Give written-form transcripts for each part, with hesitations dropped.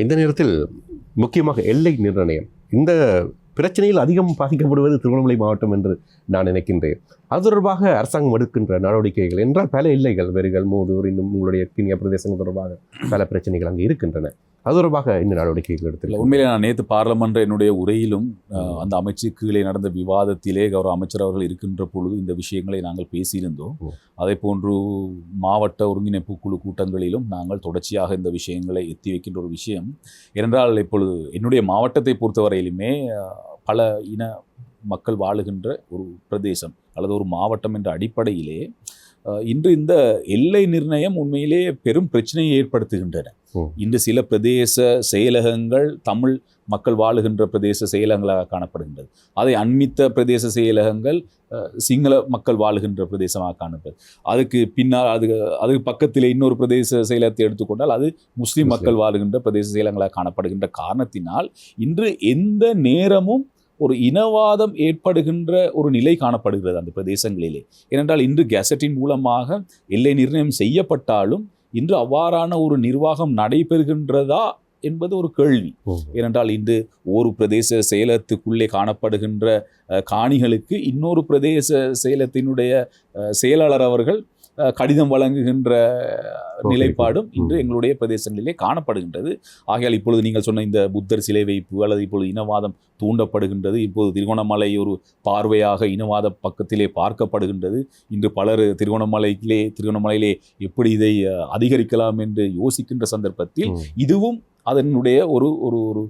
இந்த நேரத்தில் முக்கியமாக எல்லை நிர்ணயம் இந்த பிரச்சனையில் அதிகம் பாதிக்கப்படுவது திருவண்ணாமலை மாவட்டம் என்று நான் நினைக்கின்றேன். அது தொடர்பாக அரசாங்கம் எடுக்கின்ற நடவடிக்கைகள் என்றால் பல எல்லைகள், வெறுகள், மூதூர், இன்னும் உங்களுடைய கிண்ணிய பிரதேசங்கள் தொடர்பாக பல பிரச்சனைகள் அங்கே இருக்கின்றன. அது தொடர்பாக இந்த நடவடிக்கைகள் எடுத்து உண்மையிலே நான் நேற்று பார்லமெண்ட் என்னுடைய உரையிலும் அந்த அமைச்சு கீழே நடந்த விவாதத்திலே கௌரவ அமைச்சர் அவர்கள் இருக்கின்ற பொழுது இந்த விஷயங்களை நாங்கள் பேசியிருந்தோம். அதே போன்று மாவட்ட ஒருங்கிணைப்பு குழு கூட்டங்களிலும் நாங்கள் தொடர்ச்சியாக இந்த விஷயங்களை எத்தி வைக்கின்ற ஒரு விஷயம். ஏனென்றால் இப்பொழுது என்னுடைய மாவட்டத்தை பொறுத்தவரையிலுமே பல இன மக்கள் வாழுகின்ற ஒரு பிரதேசம் அல்லது ஒரு மாவட்டம் என்ற அடிப்படையிலே இன்று இந்த எல்லை நிர்ணயம் உண்மையிலே பெரும் பிரச்சனையை ஏற்படுத்துகின்றன. இன்று சில பிரதேச செயலகங்கள் தமிழ் மக்கள் வாழுகின்ற பிரதேச செயலகங்களாக காணப்படுகின்றது. அதை அண்மித்த பிரதேச செயலகங்கள் சிங்கள மக்கள் வாழுகின்ற பிரதேசமாக காணப்படுது. அதுக்கு பின்னால் அதுக்கு பக்கத்தில் இன்னொரு பிரதேச செயலகத்தை எடுத்துக்கொண்டால் அது முஸ்லீம் மக்கள் வாழுகின்ற பிரதேச செயலகங்களாக காணப்படுகின்ற காரணத்தினால் இன்று எந்த நேரமும் ஒரு இனவாதம் ஏற்படுகின்ற ஒரு நிலை காணப்படுகிறது அந்த பிரதேசங்களிலே. ஏனென்றால் இன்று கெசட்டின் மூலமாக எல்லை நிர்ணயம் செய்யப்பட்டாலும் இன்று அவ்வாறான ஒரு நிர்வாகம் நடைபெறுகின்றதா என்பது ஒரு கேள்வி. ஏனென்றால் இன்று ஒரு பிரதேச செயலகத்துக்குள்ளே காணப்படுகின்ற காணிகளுக்கு இன்னொரு பிரதேச செயலகத்தினுடைய செயலாளர் அவர்கள் கடிதம் வழங்குகின்ற நிலைப்பாடும் இன்று எங்களுடைய பிரதேசங்களிலே காணப்படுகின்றது. ஆகையால் இப்பொழுது நீங்கள் சொன்ன இந்த புத்தர் சிலை வைப்பு அல்லது இப்பொழுது இனவாதம் தூண்டப்படுகின்றது. இப்போது திருகோணமலை ஒரு பார்வையாக இனவாத பக்கத்திலே பார்க்கப்படுகின்றது. இன்று பலர் திருகோணமலையிலே எப்படி இதை அதிகரிக்கலாம் என்று யோசிக்கின்ற சந்தர்ப்பத்தில் இதுவும் அதனுடைய ஒரு ஒரு ஒரு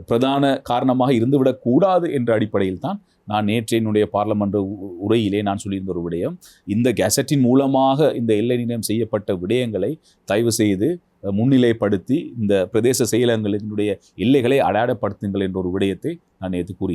பிரதான காரணமாக இருந்துவிடக்கூடாது என்ற அடிப்படையில் தான் நான் நேற்று என்னுடைய பார்லமெண்ட் உரையிலே நான் சொல்லியிருந்த ஒரு விடயம், இந்த கெசட்டின் மூலமாக இந்த எல்லை நிர்ணயம் செய்யப்பட்ட விடயங்களை தயவு செய்து முன்னிலைப்படுத்தி இந்த பிரதேச செயலகங்களினுடைய எல்லைகளை அடையாளப்படுத்துங்கள் என்ற ஒரு விடயத்தை நான் நேற்று கூறியிருந்தேன்.